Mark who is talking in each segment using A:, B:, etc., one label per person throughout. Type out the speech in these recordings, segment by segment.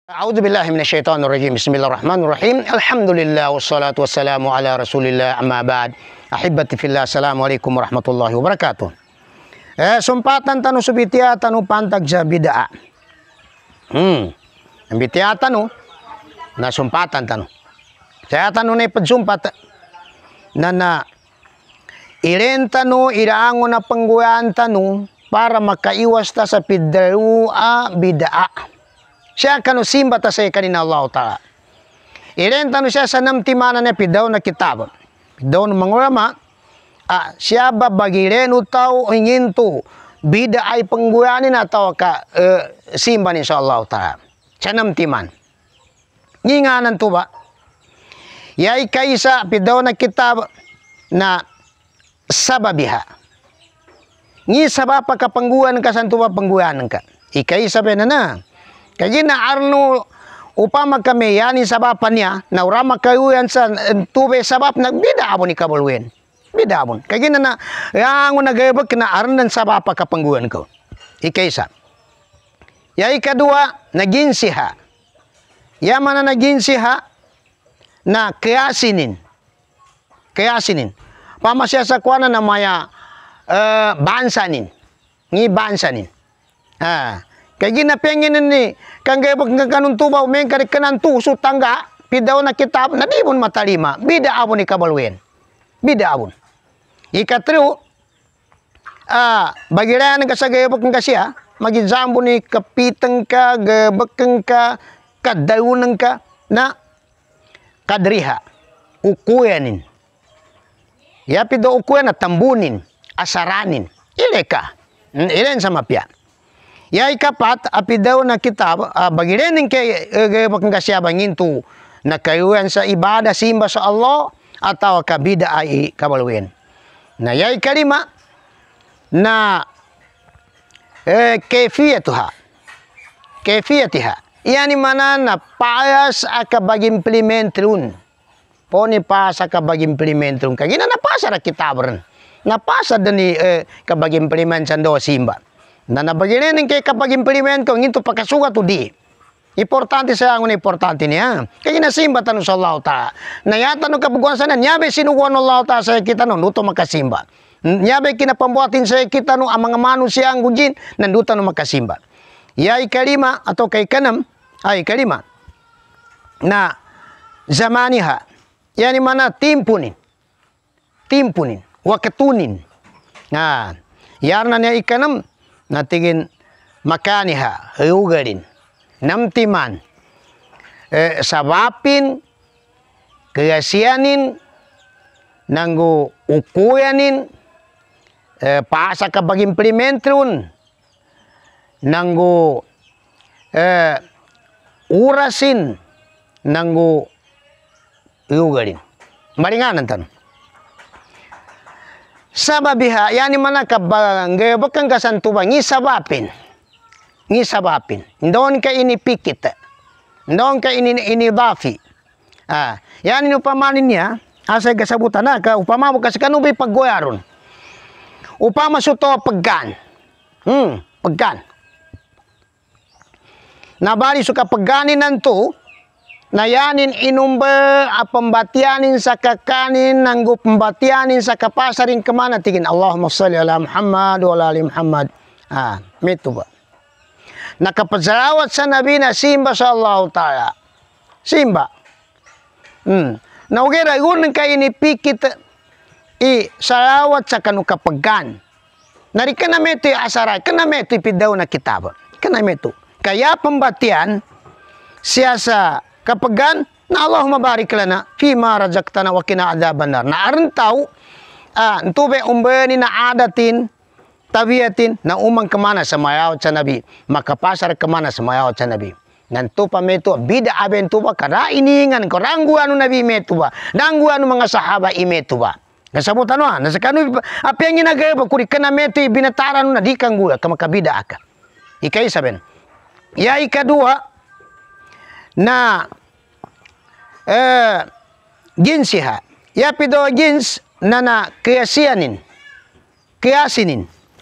A: A'udzubillahi minasyaitonirrajim. Bismillahirrahmanirrahim. Alhamdulillah wassalatu wassalamu ala Rasulillah amma ba'd. Ahibati fillah, assalamualaikum warahmatullahi wabarakatuh. Sumpatan tanu subitia tanu pantag sa bid'a. Bitia tanu na sumpatan tanu. Saya tanu ne padsumpat na ilen tanu iraango na pangguyan tanu para makaiwas ta sa piddawa bid'a. Siya kanu simba ta sa kanina Allah Ta'ala. Irenta no siya sa namtimana niya pidaw na kitab. Pidaw ng mga ulama, siya ba bagireno tao hinginto, bida ay pangguyanin na tao ka simba ni sa Allah Ta'ala. Siya namtiman. Nginganan to ba? Yay kaysa pidaw na kitab na sababiha. Ngi sabab pagkapangguyan ka santo ba pangguyanan ka. Ikay sabi na. Kaya na arno upama kami yani sabapan niya na urama kayuyan sa tube sabab na bida abon ni kabulwen. Bida abon. Kaya na yang nagayabag na arnan sabapa kapangguan ko. Ikaysa. Ya ikadua naginsiha. Ya mana naginsiha na kayasinin. Kayasinin. Pamasya sa kuana na maya bansanin. Ngi bansanin. Kaya ginapengin ni kang gayabag ng kanong tubaw men kari kanan tuso tangga pidaw na kitab na di mo matalima bida abon ni kabalwen bida abon ikatro bagiran ka sa gayabag ng kasya magizambo ni kapitang ka gayabag ka kadawunan ka na kadriha ukuyanin ya pidaw ukuyan na tambunin asaranin ileka ilen sa mapya. Ya ikapat api daw na kitab bagirenin kay pagkasyaban nginto na kayuan sa ibadah simba sa Allah atau kabida ay kabalwen. Na ya ikalima na kayfiyatuha. Kayfiyatiha. Yani mana na payas akabagimplementrun. Poni pas akabagimplementrun. Kagina napasa ra kitab rin. Napasa dani kabagimplement sa do simba. Na nabaginin kay kapag implement ko nginto pagkasugat to di. Importante sa ang importante niya. Kaya nasimba tanong sa Allah Ta'ala. Nayata no kabuguan sana nyabe sinuguan Allah Ta'ala sa kita no nuto makasimba. Nyabe kinapambuatin sa kita no ang mga manusia ang gunjin nanduta no makasimba. Ya ikalima atau kay kanam ay ikalima na zamaniha. Yani mana timpunin. Timpunin, wakatunin. Yarna niya ikanam natingin makaniha, hugarin, namtiman, sabapin, kayasianin, nanggo ukuyanin, paasa ka bagimplementrun, nanggo urasin, nanggo hugarin. Maringanan tanong. Sababiha, yani mana kabang gayabakang kasantuba, ngi sabapin. Doon ka inipikit. Doon ka inidafi. Yani upamanin niya, asay kasabutan na, upama mo kasi kanubi paggoyaron. Upama suto paggan. Paggan. Nabali suka pagganin nanto, nayanin inumba pembatianin sa kakanin nanggo pembatianin sa kapasarin kemana tingin Allahumma salli ala Muhammad wa ala ali Muhammad. Mito ba? Nakapagsalawat sa Nabi na simba sa Allah Ta'ala. Simba. Naugera yun kay inipikit salawat sa kanukapagan. Narika na meto asaray, kana meto ipidaw na kitab. Kana meto. Kaya pembatian siya sa kapagan na Allahumma barik lana fima razaqtana wa qina adzaban nar. Na arentaw ntube umbeni na adatin tabiatin na umang kemana sa mayawat sa Nabi, makapasar kemana sa mayawat sa Nabi. Nanto pa meto bida aben tuba kada iningan ko rangguan Nabi meto ba. Rangguan mga sahaba imeto ba. Kasabutan wa na sakano apeng ginagaya ba kuri kana meto binataran na di kangguya kamakabida aka. Ikay saben. Ya ikadua na ginsiha. Ya pido gins na kayasinin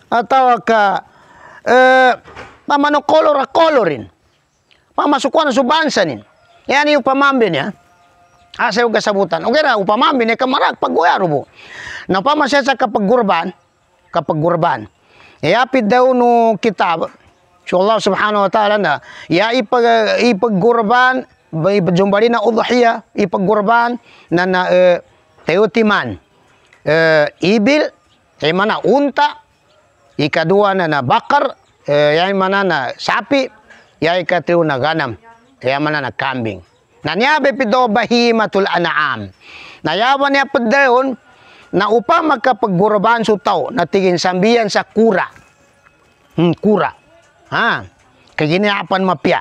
A: atau ka pamano kolorin pamasukuan sa bansa nin. Yan yung pamambin niya. Asa yung kasabutan. Okay na, upamambin niya kamarag paggoyaro po. Na pamasya sa kapag-gurban, yapit daw no kitab, so Allah subhanahu wa ta'ala na, ipag-gurban, ipajumbali na udhiya, ipag-gurban, na teutiman, ibil, mana unta, ikadua na bakar, mana na sapi, ikatlo na ganam, mana na kambing. Nanyabe pito bahimatul an'am. Nayawan niya pa dayon na upang magkapag-gurban so tao na tigin sambiyan sa kura. Kura. Kaginiapan mapya.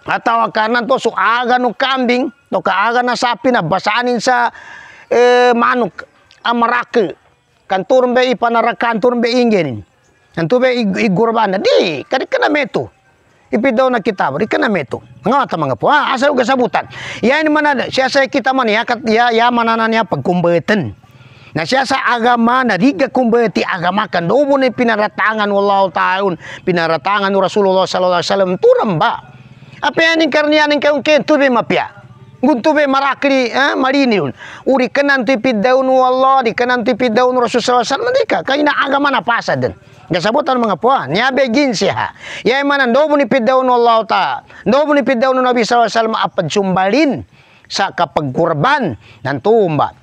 A: At tawag ka na to, so aga no kambing, to kaaga na sapi na basanin sa manok, amarake. Kanturun ba ipanarakan, turun ba inginin. Kanturun ba igurban na, di, kadik ka na meto. Ipidaw na kitab, di ka na meto. Nga mga po, asal kasabutan. Yan man siya sa kita man, ya manana niya pagkumbeten. Na siya sa agama, na di ka kumbeti agama kan, doon mo na pinaratangan wallahu ta'ala, pinaratangan ni Rasulullah sallallahu alaihi wasallam, turam ba? Apa yan yung karniyanin kayong kentube mapya? Guntube marakri, marini yun. Uri ka nang tipidaw ni Allah, di ka nang tipidaw ni Rasulullah sallallahu alaihi wasallam, kaya na agama na pasad din. Kasabutan mga po, niyabe ginsiha. Yay manan, do mo nipidaw no Allah ta. Do mo nipidaw no Nabi sallallahu alaihi wasallam apad sumbalin sa kapagkurban ng tumba.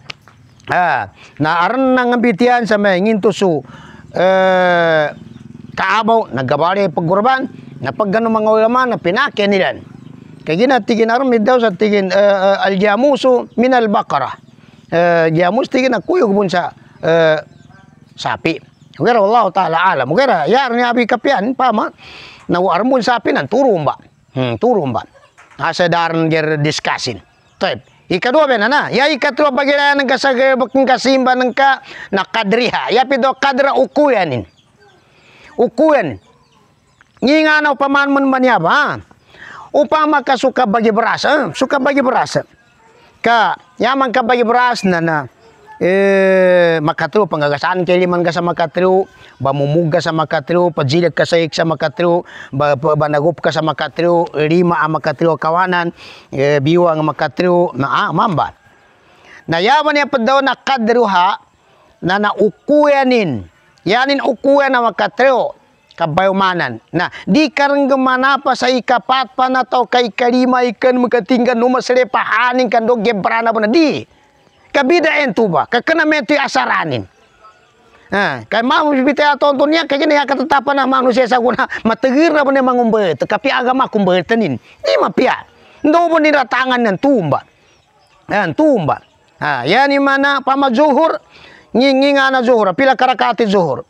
A: Naaran nang ambitian sa may nginto su kaabaw, nagabali pagkurban, na pag gano mga ulama na pinakyan nilan. Kaya ginatigin aron daw sa tigin al-jamusu min al-baqara. Jamus tigin nakuyog bun sa sapi. Mugera Allah ta'ala alam. Mugera yar ni abi kapian pama na armun sapi nan turumba. Turumba. Asa daran ger discussion. Tep. Ikadua ben na. Ya ikatlo bagila nang kasagabaking kasimba nang ka nakadriha. Ya pido kadra ukuyanin. Ukuyan. Nginga na paman man manyaba. Upang makasuka bagi beras. Suka bagi beras. Ka yaman ka bagi beras na makatru panggagasaan kiliman ka sa makatru, bamumuga sa makatru, pajilag ka sa ik sa makatru, banagup ka sa makatru, lima ang makatru kawanan, biwa ang makatru na mamba. Nayaman niya pa daw na kadruha na naukuyanin, yanin ukuyan na makatru kabayumanan na di karang gumana pa sa ikapat pa na to kay kalima ikan makatinggan numasre pahanin kan do gebrana na di kabida entuba kakanameto asaranin. Kay mamu bibita tonton niya kay niya katatapan na manusia sa kuna matagir na ba mangumbet kapi agama kumbetanin di mapia ndo mo ni ratangan ng tumba. Tumba. Yan mana pamazuhur nginga na zuhur pila karakati zuhur.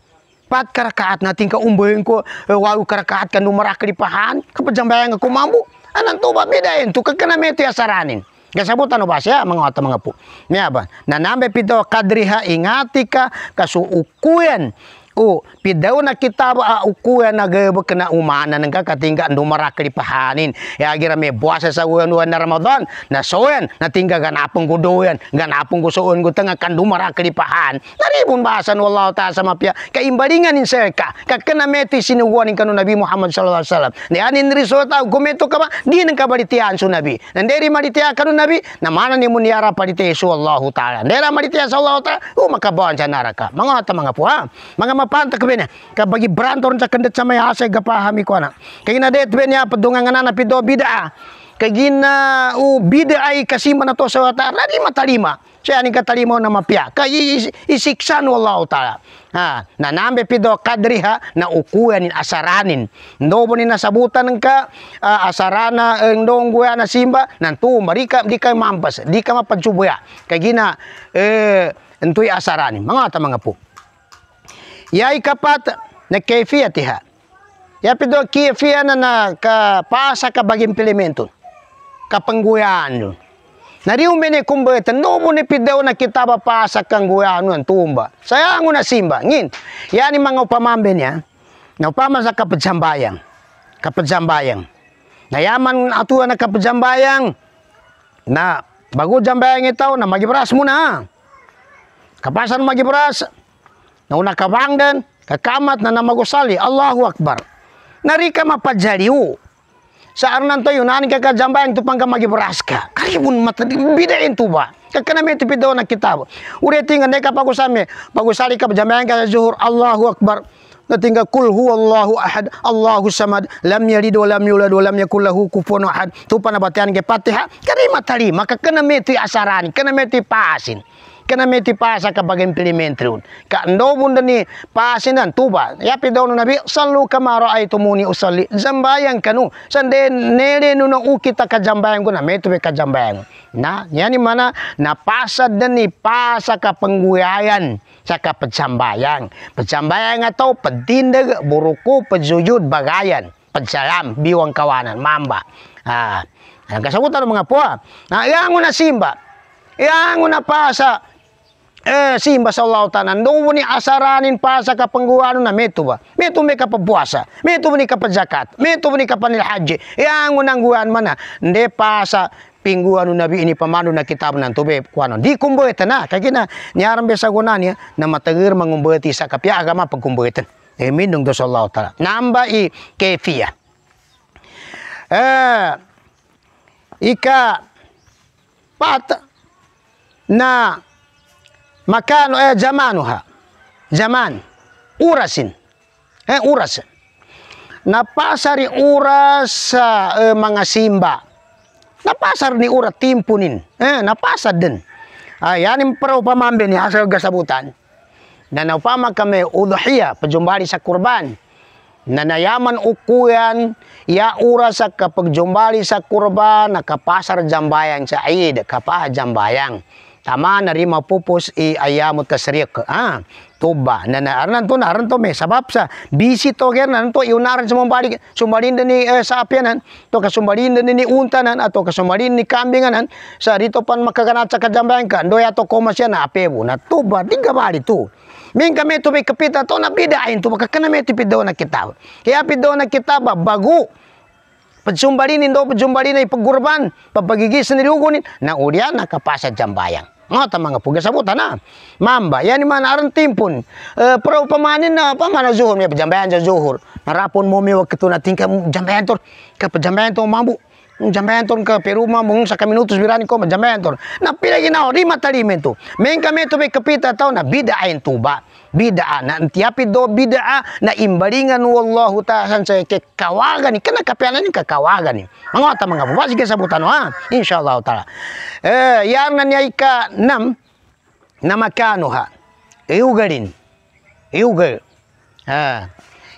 A: Pat karakaat natin ka umbahin ko waw karakaat kan numarak lipahan kapajambayan nga kumambu anan tuba bida entu kakanameto asaranin. Kasabutan no ba siya mga mga po. Niya ba? Nanambe pito kadriha ingati ka kasuukuyan. O pidaw na kita ba ukuyan na gabak na umana ng kakatingga ando marakli pahanin. Ya gira may buwasa sa uwan na Ramadan na soyan na tingga ganapong gudoyan ganapong gusoon gutang kandu marakli pahan. Naribon bahasan wallahu ta'ala sa mapya kaimbalingan in serka kakanameti sinuwanin kanu Nabi Muhammad sallallahu alaihi wasallam. Ni anin risota gumeto ka ba di nang kabalitian su Nabi. Nanderi malitia kanu Nabi na mana ni munyara palite su Allahu ta'ala. Ndera malitia sa Allah ta'ala makabawan sa naraka. Mga po ha. Mga mapanta ka bina kabagi brantor sa kandat sa may hasay gapahami ko na kay na det benya padungan nga na pido bida kay gina bida ay kasima na to sa wata radi matalima siya ni katalimo na mapya kay isiksan wallahu ta'ala nanambe pido kadriha na ukuyan in asaranin ndobo ni nasabutan ng ka asarana ng dongguya na simba nantu marika di kay mampas di ka mapadsubuya kay gina entoy asaranin mga po. Yay kapat na kayfiyatiha. Ya pido kayfiya na kapasa ka baging pilimento. Kapangguyaan yun. Nariung bine kumbetan, no mo ni pidaw na kita pasa kang guyaan yun, tumba. Sayang na simba. Ngin, yan yung mga upamambe niya, na upama sa kapadsambayang. Kapadsambayang. Nayaman atuan na kapadsambayang, na bago jambayang ito, na magibras mo na. Kapasan magibras, na una kabangdan, kakamat na namagusali, Allahu Akbar. Narika mapadjaliw. Saan to yun, ani ka jambayan tu pangka magi beraska. Karibun mata bidain tu ba. Kakana me tipi daw na kitab. Ure tinga neka pagusame, pagusali ka jambayan ka zuhur, Allahu Akbar. Natingga kul huwallahu ahad, Allahu samad, lam yalid wa lam yulad wa lam yakul lahu kufuwan ahad. Tu panabatian ke Fatihah, karima tarima kakana me ti asarani, kana me ti pasin. Kana me ti pasa ka bag implementrun. Ka ndo bunda ni pasinan tuba. Yapi daw no nabi sallu kama raaitumuni usalli. Jambayang kanu. Sande nere no na ukita ka jambayang ko na meto ka jambayang. Na yani mana napasad dan ni pasa ka pengguyayan sa ka pejambayang. Pejambayang atau pedindag buruku pejujud bagayan. Pejalam biwang kawanan mamba. Ah, ang kasagutan ng mga puwa. Na yang na simba. Yang na pasa simba sallallahu ta'ala ndo ni asaranin pa sa kapangguano na meto ba meto me kapapuasa meto ni kapazakat meto ni kapanil haji yang unang guan mana nde pa sa pingguano nabi ini pamano na kitab nan tube kuano di kumbuetan na kagina niaram besa gunanya na matagir mangumbueti sa kapya agama pagkumbuetan minung do sallallahu ta'ala namba i kefia ika pat na makano zamanuha zaman urasin urasin napasari uras sa mga simba napasar ni urat timpunin napasad din yanim pro pamambe ni asal gasabutan na naupama kami udhiya pajumbali sa kurban na nayaman ukuyan ya uras sa kapagjumbali sa kurban nakapasar jambayang sa Eid kapah jambayang tama narima pupus i ayamut tasriq tuba na aran to me sabab sa bisi to ger nan to iunaran sa sumbalin ni sa apyanan to kasumbalin ni untanan ato kasumbalin ni kambinganan sa dito pan makaganat sa kajambayan ka ndo yato komasya na apebu na tuba di gabali tu min kami to be kapita to na bidain to makakana me tipidaw na kitab kaya pidaw na kitab bagu pagsumbalin ay pagkurban, papagigis na nilugunin, na ulian nakapasa jambayang. Nga mga pugasabutan na. Mamba, yan man aran timpon. Pero pamanin na, pamana zuhur, may jambayan sa zuhur. Narapon mo may wag ito natin ka jambayan to. Kapag to mambu. Jambayan to ka pero mamung sa kaminutos birani ko jambayan to. Na pilagin ako, di matalimin to. May kami to may kapita tao na bidain to ba? Bidaa na tiapid do bidaa na imbalingan wallahu ta'ala sa kekawagan ni kana kapianan ni kakawagan ni mga babae sige sabutan ha insyaallah taala yan na niya ka nam na makano ha iugarin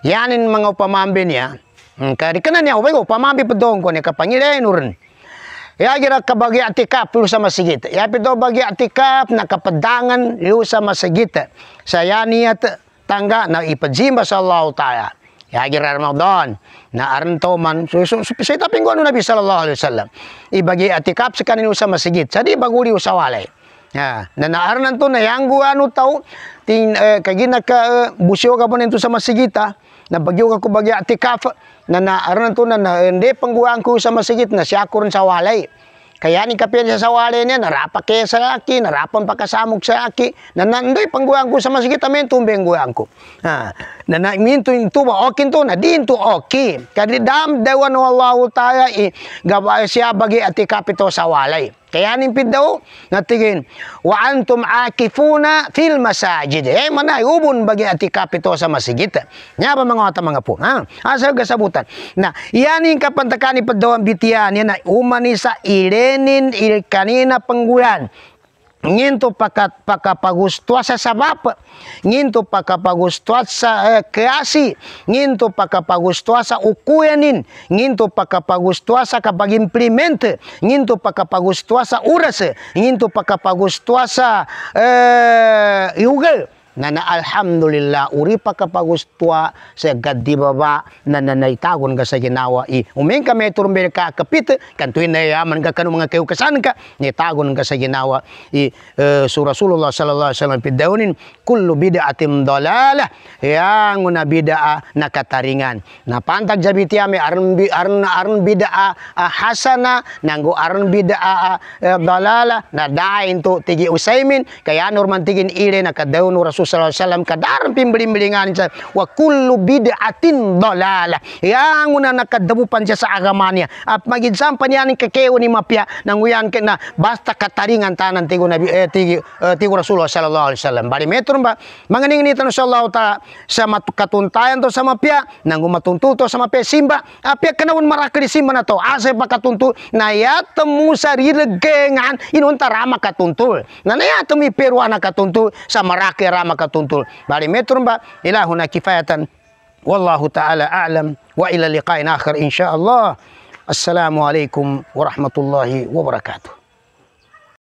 A: yanin mga upamambi niya kari kana niya ubay upamambi pedong ko ni kapangilain urin ya gira kabagi atikap lu sa masjid ya pido bagi atikap na kapadangan lu sa masjid saya niat tangga na ipajimba sallallahu ta'ala ya gira Ramadan na aranto man saya taping ko Nabi sallallahu alaihi wasallam ibagi atikap sa kanino sa masjid sadi baguli usawalay ya na naaran to na yang guano tao ting kagina ka busyo ka ponen to sa masjid na bagyo ka ko bagi atikaf na naaran to na hindi pangguan ko sa masjid na siya ko rin sa walay kaya ni kapian sa walay niya narapak kaya sa aki narapan pakasamog sa aki na nandoy pangguan ko sa masjid amin tumbeng guan ko na minto yung tuba okin to na din to okay kadi dam dawan wallahu ta'ala gabay siya bagi atikap ito sa walay kaya nimpid daw natigin wa antum akifuna fil masajid manay ubon bagi atikap ito sa masjid nya ba mga po asal gasabutan na yanin kapantakani padaw ang bitian yan na umani sa irenin kanina panggulan nginto pakapagustwa sa sabap nginto pakapagustwa sa kreasi nginto pakapagustwa sa ukuyanin nginto pakapagustwa sa kapag-implement nginto pakapagustwa sa oras nginto pakapagustwa sa yugal na alhamdulillah uri pakapagustwa sa gaddi baba na naitagon ka sa ginawa umeng kami turumbil ka kapit kantuin na yaman ka kanu mga kayukasan ka nitagon ka sa ginawa Rasulullah sallallahu alaihi wasallam pidawnin kullu bid'atin dalalah yang una bid'a na kataringan na pantag jabiti ame aron bid'a hasana nanggo aron bid'a dalalah na dain to tigi Usaimin kaya norman tigin ile na kadawno Rasul Rasul sallallahu alaihi wasallam kadaran pimbeling-belingan wa kullu bid'atin dalalah. Yang una nakadabu panja sa agamanya. At magid sampan yan kakeo ni mapya nang uyan na basta kataringan tanan tigo nabi tigo Rasulullah sallallahu alaihi wasallam. Bari metron ba manganing ni tan sallallahu ta sa katuntayan to sa mapya nang umatuntu to sa mapya simba apya kanawon marakri simba na to asa pa katuntu na yatmu sa riregengan inunta rama katuntul na yatmu perwa na katuntu sa maraki rama katuntul. Bari metron ba ilahuna kifayatan wallahu ta'ala a'lam wa ila liqa'in akhir insyaallah. Assalamualaikum warahmatullahi wabarakatuh.